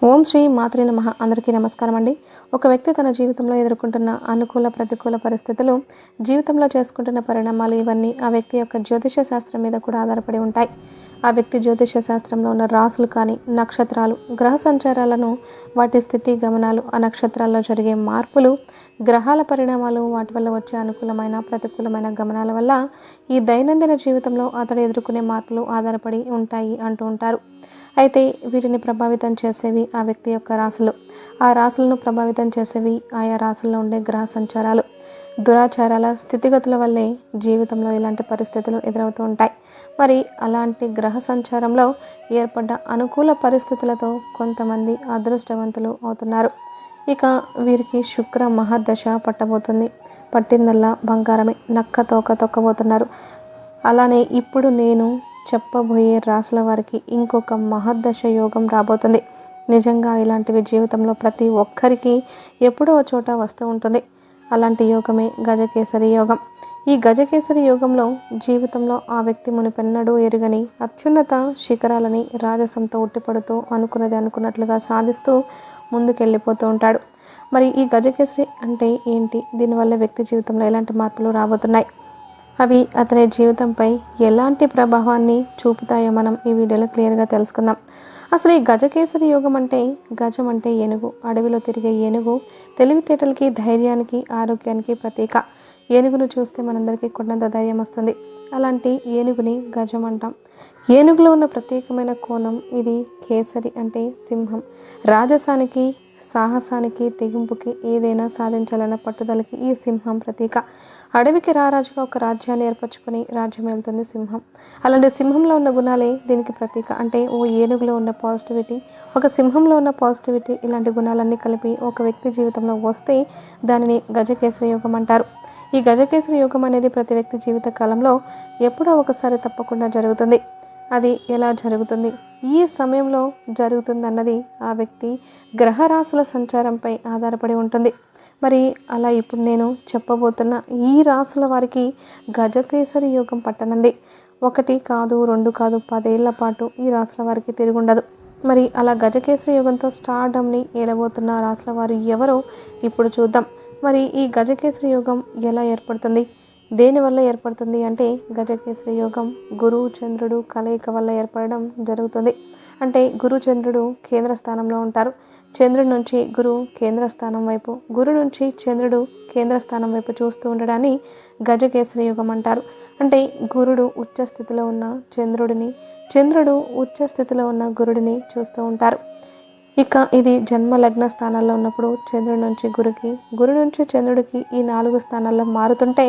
ఓం శ్రీ మాత్రే నమః. అందరికీ నమస్కారం అండి. ఒక వ్యక్తి తన జీవితంలో ఎదుర్కొంటున్న అనుకూల ప్రతికూల పరిస్థితులు, జీవితంలో చేసుకుంటున్న పరిణామాలు ఇవన్నీ ఆ వ్యక్తి యొక్క జ్యోతిష శాస్త్రం మీద కూడా ఆధారపడి ఉంటాయి. ఆ వ్యక్తి జ్యోతిష శాస్త్రంలో ఉన్న రాసులు కానీ, నక్షత్రాలు, గ్రహ సంచారాలను, వాటి స్థితి గమనాలు, ఆ నక్షత్రాల్లో జరిగే మార్పులు, గ్రహాల పరిణామాలు, వాటి వల్ల వచ్చే అనుకూలమైన ప్రతికూలమైన గమనాల వల్ల ఈ దైనందిన జీవితంలో అతడు ఎదుర్కొనే మార్పులు ఆధారపడి ఉంటాయి అంటూ ఉంటారు. అయితే వీటిని ప్రభావితం చేసేవి ఆ వ్యక్తి యొక్క రాశులు. ఆ రాశులను ప్రభావితం చేసేవి ఆయా రాశుల్లో ఉండే గ్రహ సంచారాలు, దురాచారాల స్థితిగతుల వల్లే జీవితంలో ఇలాంటి పరిస్థితులు ఎదురవుతూ ఉంటాయి. మరి అలాంటి గ్రహ సంచారంలో ఏర్పడ్డ అనుకూల పరిస్థితులతో కొంతమంది అదృష్టవంతులు అవుతున్నారు. ఇక వీరికి శుక్ర మహర్దశ పట్టబోతుంది. పట్టిందల్లా బంగారమే, నక్క తోక తొక్కబోతున్నారు. అలానే ఇప్పుడు నేను చెప్పబోయే రాశుల వారికి ఇంకొక మహర్దశ యోగం రాబోతుంది. నిజంగా ఇలాంటివి జీవితంలో ప్రతి ఒక్కరికి ఎప్పుడో చోట వస్తూ ఉంటుంది. అలాంటి యోగమే గజకేసరి యోగం. ఈ గజకేసరి యోగంలో జీవితంలో ఆ వ్యక్తి మునిపెన్నడూ ఎరుగని అత్యున్నత శిఖరాలని రాజసంతో ఉట్టిపడుతూ అనుకున్నది అనుకున్నట్లుగా సాధిస్తూ ముందుకెళ్ళిపోతూ ఉంటాడు. మరి ఈ గజకేసరి అంటే ఏంటి? దీనివల్ల వ్యక్తి జీవితంలో ఎలాంటి మార్పులు రాబోతున్నాయి? అవి అతని జీవితంపై ఎలాంటి ప్రభావాన్ని చూపుతాయో మనం ఈ వీడియోలో క్లియర్గా తెలుసుకుందాం. అసలు ఈ గజకేసరి యోగం అంటే, గజం అంటే ఏనుగు, అడవిలో తిరిగే ఏనుగు, తెలివితేటలకి, ధైర్యానికి, ఆరోగ్యానికి ప్రతీక. ఏనుగును చూస్తే మనందరికీ కొండంత ధైర్యం వస్తుంది. అలాంటి ఏనుగుని గజం అంటాం. ఏనుగులో ఉన్న ప్రత్యేకమైన కోణం ఇది. కేసరి అంటే సింహం. రాజసానికి, సాహసానికి, తెగింపుకి, ఏదైనా సాధించాలన్న పట్టుదలకి ఈ సింహం ప్రతీక. అడవికి రారాజుగా ఒక రాజ్యాన్ని ఏర్పరచుకొని రాజ్యం వెళ్తుంది సింహం. అలాంటి సింహంలో ఉన్న గుణాలే దీనికి ప్రతీక. అంటే ఓ ఏనుగులో ఉన్న పాజిటివిటీ, ఒక సింహంలో ఉన్న పాజిటివిటీ, ఇలాంటి గుణాలన్నీ కలిపి ఒక వ్యక్తి జీవితంలో వస్తే దానిని గజకేసరి యోగం అంటారు. ఈ గజకేసరి యోగం అనేది ప్రతి వ్యక్తి జీవిత కాలంలో ఎప్పుడో ఒకసారి తప్పకుండా జరుగుతుంది. అది ఎలా జరుగుతుంది, ఈ సమయంలో జరుగుతుందన్నది ఆ వ్యక్తి గ్రహరాశుల సంచారంపై ఆధారపడి ఉంటుంది. మరి అలా ఇప్పుడు నేను చెప్పబోతున్న ఈ రాశుల వారికి గజకేసరి యోగం పట్టనుంది. 1 కాదు, 2 కాదు, 10 ఏళ్ల పాటు ఈ రాశుల వారికి తిరుగుండదు. మరి అలా గజకేసరి యోగంతో స్టార్డమ్ని ఏలబోతున్న రాశుల వారు ఎవరో ఇప్పుడు చూద్దాం. మరి ఈ గజకేసరి యోగం ఎలా ఏర్పడుతుంది, దేనివల్ల ఏర్పడుతుంది అంటే, గజకేసరి యోగం గురువు చంద్రుడు కలయిక వల్ల ఏర్పడడం జరుగుతుంది. అంటే గురు చంద్రుడు కేంద్ర స్థానంలో ఉంటారు. చంద్రుడి నుంచి గురువు కేంద్ర స్థానం వైపు, గురు నుంచి చంద్రుడు కేంద్ర స్థానం వైపు చూస్తూ ఉండడాన్ని గజకేసరి యోగం అంటారు. అంటే గురుడు ఉచ్చ స్థితిలో ఉన్న చంద్రుడిని, చంద్రుడు ఉచ్చ స్థితిలో ఉన్న గురుడిని చూస్తూ ఉంటారు. ఇక ఇది జన్మ లగ్న స్థానాల్లో ఉన్నప్పుడు చంద్రుడి నుంచి గురుకి, గురు నుంచి చంద్రుడికి ఈ 4 స్థానాల్లో మారుతుంటే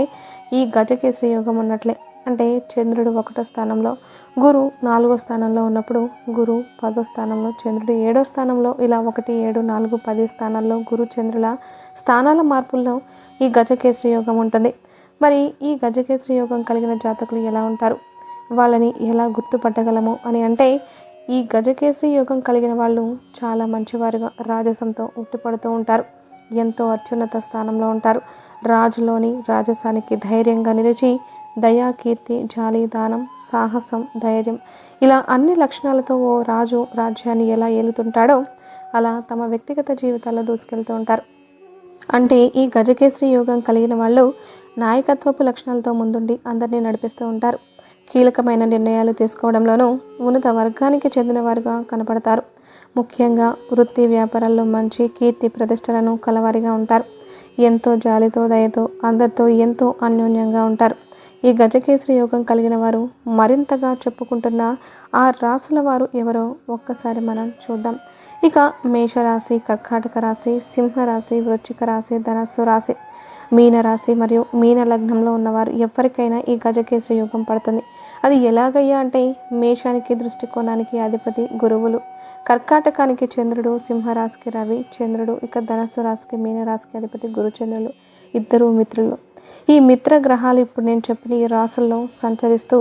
ఈ గజకేసరి యోగం ఉన్నట్లే. అంటే చంద్రుడు 1వ స్థానంలో, గురు 4వ స్థానంలో ఉన్నప్పుడు గురు 10వ స్థానంలో, చంద్రుడు 7వ స్థానంలో, ఇలా 1, 7, 4, 10 స్థానాల్లో గురు చంద్రుల స్థానాల మార్పుల్లో ఈ గజకేసరి యోగం ఉంటుంది. మరి ఈ గజకేసరి యోగం కలిగిన జాతకులు ఎలా ఉంటారు, వాళ్ళని ఎలా గుర్తుపట్టగలము అని అంటే, ఈ గజకేసరి యోగం కలిగిన వాళ్ళు చాలా మంచివారుగా రాజసంతో ఉట్టిపడుతూ ఉంటారు. ఎంతో అత్యున్నత స్థానంలో ఉంటారు. రాజులోని రాజసానికి ధైర్యంగా నిలిచి దయా, కీర్తి, జాలి, దానం, సాహసం, ధైర్యం, ఇలా అన్ని లక్షణాలతో ఓ రాజు రాజ్యాన్ని ఎలా ఏలుతుంటాడో అలా తమ వ్యక్తిగత జీవితాల్లో దూసుకెళ్తూ ఉంటారు. అంటే ఈ గజకేసరి యోగం కలిగిన వాళ్ళు నాయకత్వపు లక్షణాలతో ముందుండి అందరినీ నడిపిస్తూ ఉంటారు. కీలకమైన నిర్ణయాలు తీసుకోవడంలోనూ ఉన్నత వర్గానికి చెందినవారుగా కనపడతారు. ముఖ్యంగా వృత్తి వ్యాపారాల్లో మంచి కీర్తి ప్రతిష్టలను కలవారిగా ఉంటారు. ఎంతో జాలితో, దయతో, అందరితో ఎంతో అన్యోన్యంగా ఉంటారు. ఈ గజకేసరి యోగం కలిగిన వారు మరింతగా చెప్పుకుంటున్న ఆ రాశుల వారు ఎవరో ఒక్కసారి మనం చూద్దాం. ఇక మేషరాశి, కర్కాటక రాశి, సింహరాశి, వృశ్చిక రాశి, ధనస్సు రాశి, మీనరాశి మరియు మీన లగ్నంలో ఉన్నవారు ఎవరికైనా ఈ గజకేసరి యోగం పడుతుంది. అది ఎలాగయ్యా అంటే, మేషానికి దృష్టికోణానికి అధిపతి గురువులు, కర్కాటకానికి చంద్రుడు, సింహరాశికి రవి చంద్రుడు, ఇక ధనస్సు రాశికి మీనరాశికి అధిపతి గురుచంద్రులు, ఇద్దరు మిత్రులు. ఈ మిత్ర గ్రహాలు ఇప్పుడు నేను చెప్పిన ఈ రాశుల్లో సంచరిస్తూ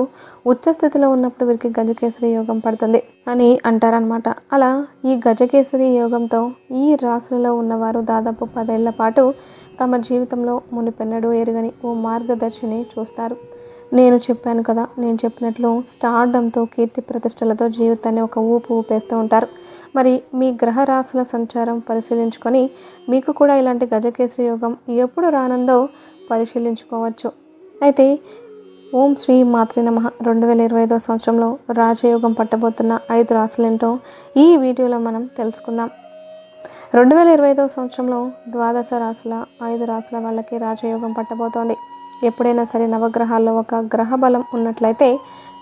ఉచ్చస్థితిలో ఉన్నప్పుడు వీరికి గజకేసరి యోగం పడుతుంది అని అంటారనమాట. అలా ఈ గజకేసరి యోగంతో ఈ రాశులలో ఉన్నవారు దాదాపు 10 ఏళ్ల పాటు తమ జీవితంలో మునిపెన్నడూ ఎరుగని ఓ మార్గదర్శిని చూస్తారు. నేను చెప్పాను కదా, నేను చెప్పినట్లు స్టార్డంతో కీర్తి ప్రతిష్టలతో జీవితాన్ని ఒక ఊపు ఊపేస్తూ ఉంటారు. మరి మీ గ్రహ రాశుల సంచారం పరిశీలించుకొని మీకు కూడా ఇలాంటి గజకేసరి యోగం ఎప్పుడు రానుందో పరిశీలించుకోవచ్చు. అయితే ఓం శ్రీ మాత్రే నమః 2025 సంవత్సరంలో రాజయోగం పట్టబోతున్న 5 రాశులేంటో ఈ వీడియోలో మనం తెలుసుకుందాం. 2025 సంవత్సరంలో ద్వాదశ రాశుల 5 రాశుల వాళ్ళకి రాజయోగం పట్టబోతోంది. ఎప్పుడైనా సరే నవగ్రహాల్లో ఒక గ్రహ బలం ఉన్నట్లయితే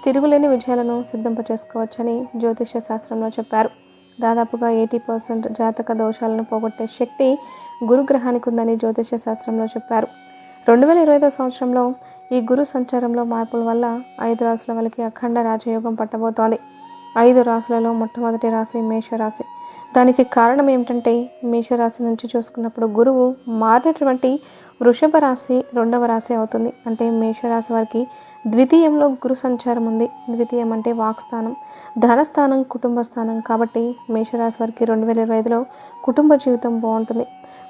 తిరుగులేని విజయాలను సిద్ధింపచేసుకోవచ్చని జ్యోతిష్య శాస్త్రంలో చెప్పారు. దాదాపుగా 80% జాతక దోషాలను పోగొట్టే శక్తి గురుగ్రహానికి ఉందని జ్యోతిష్య శాస్త్రంలో చెప్పారు. 2025 సంవత్సరంలో ఈ గురు సంచారంలో మార్పుల వల్ల 5 రాశుల వాళ్ళకి అఖండ రాజయోగం పట్టబోతోంది. 5 రాశులలో మొట్టమొదటి రాశి మేషరాశి. దానికి కారణం ఏమిటంటే మేషరాశి నుంచి చూసుకున్నప్పుడు గురువు మారినటువంటి వృషభ రాశి 2వ రాశి అవుతుంది. అంటే మేషరాశి వారికి ద్వితీయంలో గురు సంచారం ఉంది. ద్వితీయం అంటే వాక్స్థానం, ధనస్థానం, కుటుంబ స్థానం. కాబట్టి మేషరాశి వారికి 2025లో కుటుంబ జీవితం బాగుంటుంది.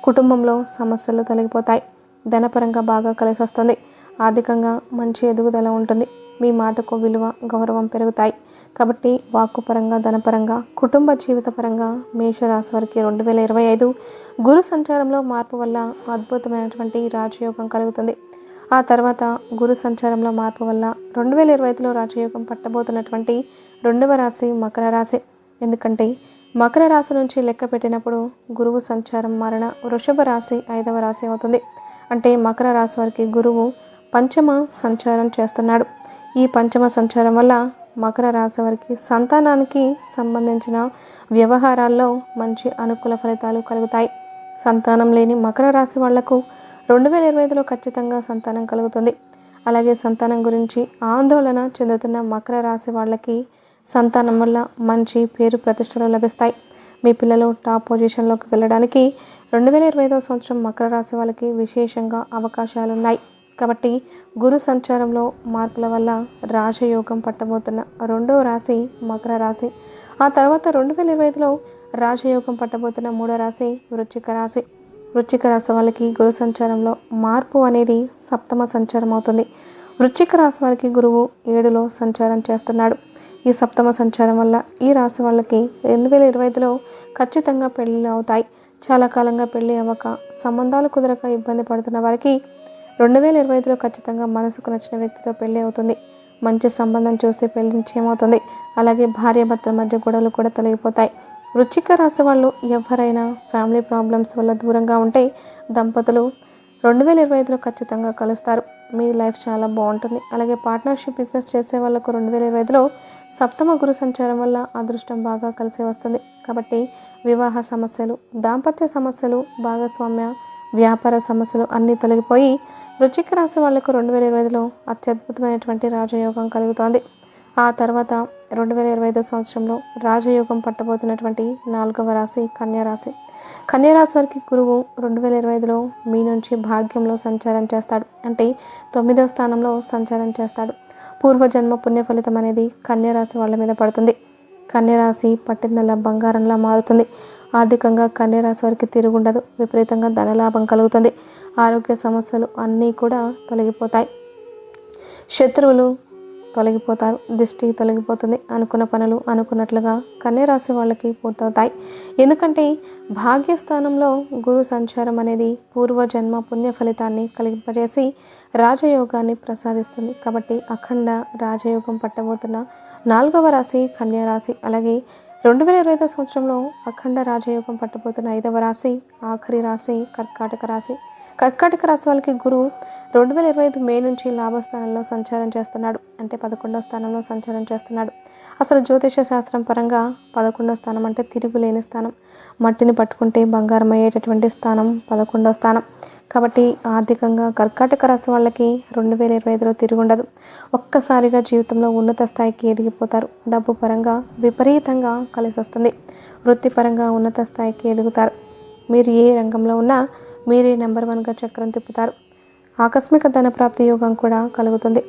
కుటుంబంలో సమస్యలు తొలగిపోతాయి. ధనపరంగా బాగా కలిసి వస్తుంది. ఆర్థికంగా మంచి ఎదుగుదల ఉంటుంది. మీ మాటకు విలువ, గౌరవం పెరుగుతాయి. కాబట్టి వాక్కు పరంగా, ధనపరంగా, కుటుంబ జీవిత పరంగా మేషరాశి వారికి 2025 గురు సంచారంలో మార్పు వల్ల అద్భుతమైనటువంటి రాజయోగం కలుగుతుంది. ఆ తర్వాత గురు సంచారంలో మార్పు వల్ల 2025లో రాజయోగం పట్టబోతున్నటువంటి 2వ రాశి మకర రాశి. ఎందుకంటే మకర రాశి నుంచి లెక్క పెట్టినప్పుడు గురువు సంచారం మారిన వృషభ రాశి 5వ రాశి అవుతుంది. అంటే మకర రాశి వారికి గురువు పంచమ సంచారం చేస్తున్నాడు. ఈ పంచమ సంచారం వల్ల మకర రాశి వారికి సంతానానికి సంబంధించిన వ్యవహారాల్లో మంచి అనుకూల ఫలితాలు కలుగుతాయి. సంతానం లేని మకర రాశి వాళ్లకు 2025లో ఖచ్చితంగా సంతానం కలుగుతుంది. అలాగే సంతానం గురించి ఆందోళన చెందుతున్న మకర రాశి వాళ్ళకి సంతానం వల్ల మంచి పేరు ప్రతిష్టలు లభిస్తాయి. మీ పిల్లలు టాప్ పొజిషన్లోకి వెళ్ళడానికి 2025 సంవత్సరం మకర రాశి వాళ్ళకి విశేషంగా అవకాశాలున్నాయి. కాబట్టి గురు సంచారంలో మార్పుల వల్ల రాజయోగం పట్టబోతున్న 2వ రాశి మకర రాశి. ఆ తర్వాత 2025లో రాజయోగం పట్టబోతున్న 3వ రాశి వృశ్చిక రాశి. వృశ్చిక రాశి వాళ్ళకి గురు సంచారంలో మార్పు అనేది సప్తమ సంచారం అవుతుంది. వృశ్చిక రాశి వారికి గురువు 7లో సంచారం చేస్తున్నాడు. ఈ సప్తమ సంచారం వల్ల ఈ రాశి వాళ్ళకి 2025లో ఖచ్చితంగా పెళ్ళిళ్ళు అవుతాయి. చాలా కాలంగా పెళ్ళి అవ్వక, సంబంధాలు కుదరక ఇబ్బంది పడుతున్న వారికి 2025లో ఖచ్చితంగా మనసుకు నచ్చిన వ్యక్తితో పెళ్ళి అవుతుంది. మంచి సంబంధం చూసి పెళ్లి నిశ్చయమవుతుంది. అలాగే భార్యాభర్తల మధ్య గొడవలు కూడా తొలగిపోతాయి. వృశ్చిక రాశి వాళ్ళు ఎవరైనా ఫ్యామిలీ ప్రాబ్లమ్స్ వల్ల దూరంగా ఉంటే దంపతులు 2025లో ఖచ్చితంగా కలుస్తారు. మీ లైఫ్ చాలా బాగుంటుంది. అలాగే పార్ట్నర్షిప్ బిజినెస్ చేసే వాళ్ళకు 2025లో సప్తమ గురు సంచారం వల్ల అదృష్టం బాగా కలిసి వస్తుంది. కాబట్టి వివాహ సమస్యలు, దాంపత్య సమస్యలు, భాగస్వామ్య వ్యాపార సమస్యలు అన్నీ తొలగిపోయి వృశ్చిక రాశి వాళ్లకు 2025లో అత్యద్భుతమైనటువంటి రాజయోగం కలుగుతోంది. ఆ తర్వాత 2025 సంవత్సరంలో రాజయోగం పట్టబోతున్నటువంటి 4వ రాశి కన్యారాశి. కన్యారాశి వారికి గురువు 2025లో మీ నుంచి భాగ్యంలో సంచారం చేస్తాడు. అంటే 9వ స్థానంలో సంచారం చేస్తాడు. పూర్వజన్మ పుణ్య ఫలితం అనేది కన్యారాశి వాళ్ళ మీద పడుతుంది. కన్యారాశి పట్టిందల్లా బంగారంలా మారుతుంది. ఆర్థికంగా కన్యారాశి వారికి తిరుగుండదు. విపరీతంగా ధనలాభం కలుగుతుంది. ఆరోగ్య సమస్యలు అన్నీ కూడా తొలగిపోతాయి. శత్రువులు తొలగిపోతారు. దిష్టి తొలగిపోతుంది. అనుకున్న పనులు అనుకున్నట్లుగా కన్యారాశి వాళ్ళకి పూర్తవుతాయి. ఎందుకంటే భాగ్యస్థానంలో గురు సంచారం అనేది పూర్వజన్మ పుణ్య ఫలితాన్ని కలిగింపజేసి రాజయోగాన్ని ప్రసాదిస్తుంది. కాబట్టి అఖండ రాజయోగం పట్టబోతున్న 4వ రాశి కన్యారాశి. అలాగే 2025 సంవత్సరంలో అఖండ రాజయోగం పట్టబోతున్న 5వ రాశి ఆఖరి రాశి కర్కాటక రాశి. కర్కాటక రాశి వాళ్ళకి గురువు 2025 మే నుంచి లాభస్థానంలో సంచారం చేస్తున్నాడు. అంటే 11వ స్థానంలో సంచారం చేస్తున్నాడు. అసలు జ్యోతిష శాస్త్రం పరంగా 11వ స్థానం అంటే తిరుగులేని స్థానం. మట్టిని పట్టుకుంటే బంగారం అయ్యేటటువంటి స్థానం 11వ స్థానం. కాబట్టి ఆర్థికంగా కర్కాటక రాశి వాళ్ళకి 2025లో తిరుగుండదు. ఒక్కసారిగా జీవితంలో ఉన్నత స్థాయికి ఎదిగిపోతారు. డబ్బు పరంగా విపరీతంగా కలిసి వస్తుంది. వృత్తిపరంగా ఉన్నత స్థాయికి ఎదుగుతారు. మీరు ఏ రంగంలో ఉన్నా మీరే నెంబర్ 1గా చక్రం తిప్పుతారు. ఆకస్మిక ధన ప్రాప్తి యోగం కూడా కలుగుతుంది.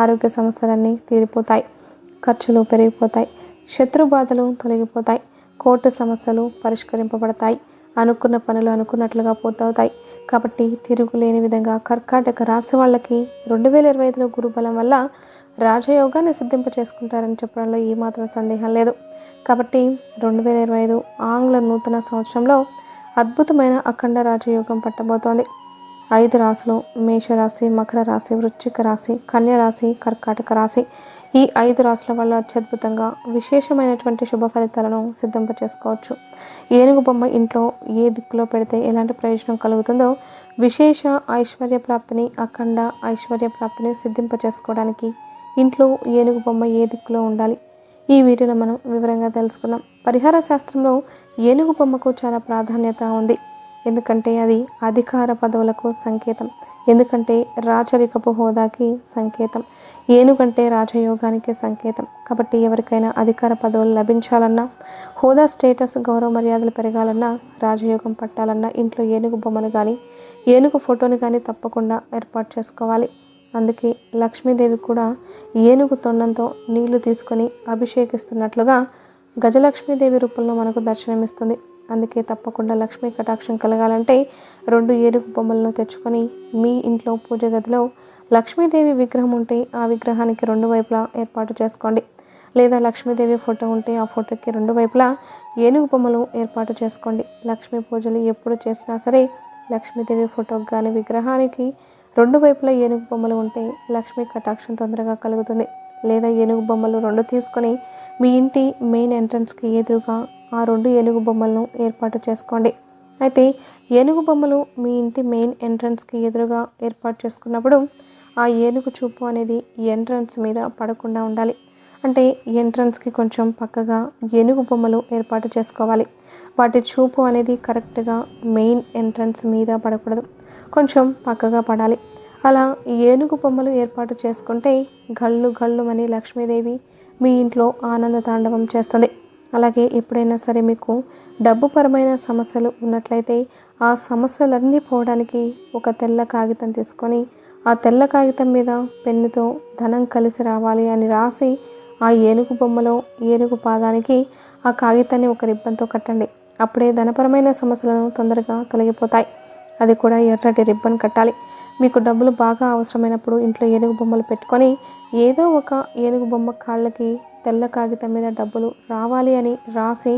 ఆరోగ్య సమస్యలన్నీ తీరిపోతాయి. ఖర్చులు పెరిగిపోతాయి. శత్రు బాధలు తొలగిపోతాయి. కోర్టు సమస్యలు పరిష్కరింపబడతాయి. అనుకున్న పనులు అనుకున్నట్లుగా పూర్తవుతాయి. కాబట్టి తిరుగులేని విధంగా కర్కాటక రాశి వాళ్ళకి 2025లో గురుబలం వల్ల రాజయోగాన్ని సిద్ధింప చేసుకుంటారని చెప్పడంలో ఏమాత్రం సందేహం లేదు. కాబట్టి 2025 ఆంగ్ల నూతన సంవత్సరంలో అద్భుతమైన అఖండ రాజయోగం పట్టబోతోంది. 5 రాశులు మేషరాశి, మకర రాశి, వృశ్చిక రాశి, కన్య రాశి, కర్కాటక రాశి, ఈ 5 రాశుల వల్ల అత్యద్భుతంగా విశేషమైనటువంటి శుభ ఫలితాలను సిద్ధింప చేసుకోవచ్చు. ఏనుగు బొమ్మ ఇంట్లో ఏ దిక్కులో పెడితే ఎలాంటి ప్రయోజనం కలుగుతుందో, విశేష ఐశ్వర్య ప్రాప్తిని, అఖండ ఐశ్వర్య ప్రాప్తిని సిద్ధింప చేసుకోవడానికి ఇంట్లో ఏనుగు బొమ్మ ఏ దిక్కులో ఉండాలి, ఈ వీడియోలో మనం వివరంగా తెలుసుకుందాం. పరిహార శాస్త్రంలో ఏనుగు బొమ్మకు చాలా ప్రాధాన్యత ఉంది. ఎందుకంటే అది అధికార పదవులకు సంకేతం, ఎందుకంటే రాచరికపు హోదాకి సంకేతం, ఏనుగంటే రాజయోగానికి సంకేతం. కాబట్టి ఎవరికైనా అధికార పదవులు లభించాలన్నా, హోదా, స్టేటస్, గౌరవ మర్యాదలు పెరగాలన్నా, రాజయోగం పట్టాలన్నా ఇంట్లో ఏనుగు బొమ్మను కానీ ఏనుగు ఫోటోని కానీ తప్పకుండా ఏర్పాటు చేసుకోవాలి. అందుకే లక్ష్మీదేవి కూడా ఏనుగు తొండంతో నీళ్లు తీసుకొని అభిషేకిస్తున్నట్లుగా గజలక్ష్మీదేవి రూపంలో మనకు దర్శనమిస్తుంది. అందుకే తప్పకుండా లక్ష్మీ కటాక్షం కలగాలంటే 2 ఏనుగు బొమ్మలను తెచ్చుకొని మీ ఇంట్లో పూజ గదిలో లక్ష్మీదేవి విగ్రహం ఉంటే ఆ విగ్రహానికి 2 వైపులా ఏర్పాటు చేసుకోండి. లేదా లక్ష్మీదేవి ఫోటో ఉంటే ఆ ఫోటోకి 2 వైపులా ఏనుగు బొమ్మలు ఏర్పాటు చేసుకోండి. లక్ష్మీ పూజలు ఎప్పుడు చేసినా సరే లక్ష్మీదేవి ఫోటోకి కానీ విగ్రహానికి 2 వైపులా ఏనుగు బొమ్మలు ఉంటే లక్ష్మీ కటాక్షం తొందరగా కలుగుతుంది. లేదా ఏనుగు బొమ్మలు 2 తీసుకొని మీ ఇంటి మెయిన్ ఎంట్రన్స్కి ఎదురుగా ఆ 2 ఏనుగు బొమ్మలను ఏర్పాటు చేసుకోండి. అయితే ఏనుగు బొమ్మలు మీ ఇంటి మెయిన్ ఎంట్రన్స్కి ఎదురుగా ఏర్పాటు చేసుకున్నప్పుడు ఆ ఏనుగు చూపు అనేది ఎంట్రన్స్ మీద పడకుండా ఉండాలి. అంటే ఎంట్రన్స్కి కొంచెం పక్కగా ఏనుగు బొమ్మలు ఏర్పాటు చేసుకోవాలి. వాటి చూపు అనేది కరెక్ట్గా మెయిన్ ఎంట్రన్స్ మీద పడకూడదు, కొంచెం పక్కగా పడాలి. అలా ఏనుగు బొమ్మలు ఏర్పాటు చేసుకుంటే గళ్ళు గళ్ళుమని లక్ష్మీదేవి మీ ఇంట్లో ఆనంద తాండవం చేస్తుంది. అలాగే ఎప్పుడైనా సరే మీకు డబ్బుపరమైన సమస్యలు ఉన్నట్లయితే ఆ సమస్యలన్నీ పోవడానికి ఒక తెల్ల కాగితం తీసుకొని ఆ తెల్ల కాగితం మీద పెన్నుతో ధనం కలిసి రావాలి అని రాసి ఆ ఏనుగు బొమ్మలో ఏనుగు పాదానికి ఆ కాగితాన్ని ఒక రిబ్బన్తో కట్టండి. అప్పుడే ధనపరమైన సమస్యలను తొందరగా తొలగిపోతాయి. అది కూడా ఎర్రటి రిబ్బన్ కట్టాలి. మీకు డబ్బులు బాగా అవసరమైనప్పుడు ఇంట్లో ఏనుగు బొమ్మలు పెట్టుకొని ఏదో ఒక ఏనుగు బొమ్మ కాళ్ళకి తెల్ల కాగితం మీద డబ్బులు రావాలి అని రాసి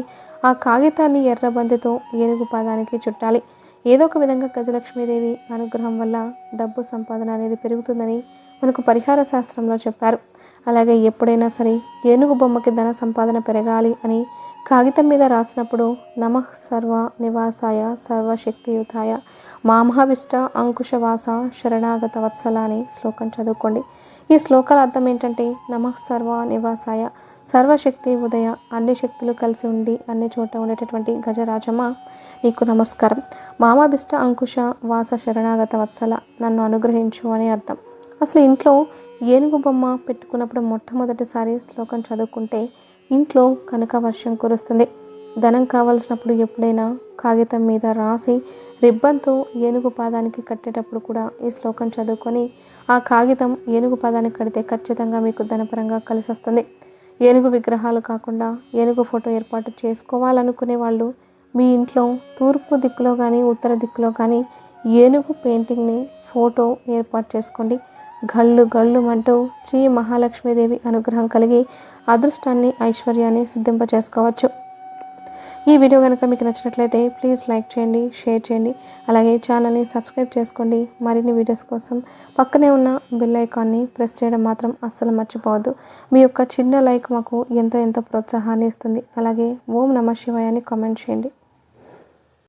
ఆ కాగితాన్ని ఎర్రబంతితో ఏనుగు పాదానికి చుట్టాలి. ఏదో ఒక విధంగా గజలక్ష్మీదేవి అనుగ్రహం వల్ల డబ్బు సంపాదన అనేది పెరుగుతుందని మనకు పరిహార శాస్త్రంలో చెప్పారు. అలాగే ఎప్పుడైనా సరే ఏనుగు బొమ్మకి ధన సంపాదన పెరగాలి అని కాగితం మీద రాసినప్పుడు నమః సర్వ నివాసాయ సర్వశక్తియుతాయ మామహావిష్ట అంకుశవాస శరణాగత వత్సల అని శ్లోకం చదువుకోండి. ఈ శ్లోకాల అర్థం ఏంటంటే నమః సర్వ నివాసాయ సర్వశక్తి ఉదయ, అన్ని శక్తులు కలిసి ఉండి అన్ని చోట ఉండేటటువంటి గజరాజమ్మ నీకు నమస్కారం. మామాభిష్ట అంకుశ వాస శరణాగత వత్సల నన్ను అనుగ్రహించు అని అర్థం. అసలు ఇంట్లో ఏనుగు బొమ్మ పెట్టుకున్నప్పుడు మొట్టమొదటిసారి శ్లోకం చదువుకుంటే ఇంట్లో కనక వర్షం కురుస్తుంది. ధనం కావాల్సినప్పుడు ఎప్పుడైనా కాగితం మీద రాసి రిబ్బన్తో ఏనుగు పాదానికి కట్టేటప్పుడు కూడా ఈ శ్లోకం చదువుకొని ఆ కాగితం ఏనుగు పాదానికి కడితే ఖచ్చితంగా మీకు ధనపరంగా కలిసి వస్తుంది. ఏనుగు విగ్రహాలు కాకుండా ఏనుగు ఫోటో ఏర్పాటు చేసుకోవాలనుకునే వాళ్ళు మీ ఇంట్లో తూర్పు దిక్కులో కానీ ఉత్తర దిక్కులో కానీ ఏనుగు పెయింటింగ్ని ఫోటో ఏర్పాటు చేసుకోండి. గళ్ళు గళ్ళుమంటూ శ్రీ మహాలక్ష్మీదేవి అనుగ్రహం కలిగి అదృష్టాన్ని, ఐశ్వర్యాన్ని సిద్ధింప చేసుకోవచ్చు. ఈ వీడియో కనుక మీకు నచ్చినట్లయితే ప్లీజ్ లైక్ చేయండి, షేర్ చేయండి. అలాగే ఛానల్ని సబ్స్క్రైబ్ చేసుకోండి. మరిన్ని వీడియోస్ కోసం పక్కనే ఉన్న బెల్ ఐకాన్ని ప్రెస్ చేయడం మాత్రం అస్సలు మర్చిపోవద్దు. మీ యొక్క చిన్న లైక్ మాకు ఎంతో ప్రోత్సాహాన్ని ఇస్తుంది. అలాగే ఓం నమః శివాయ అని కామెంట్ చేయండి.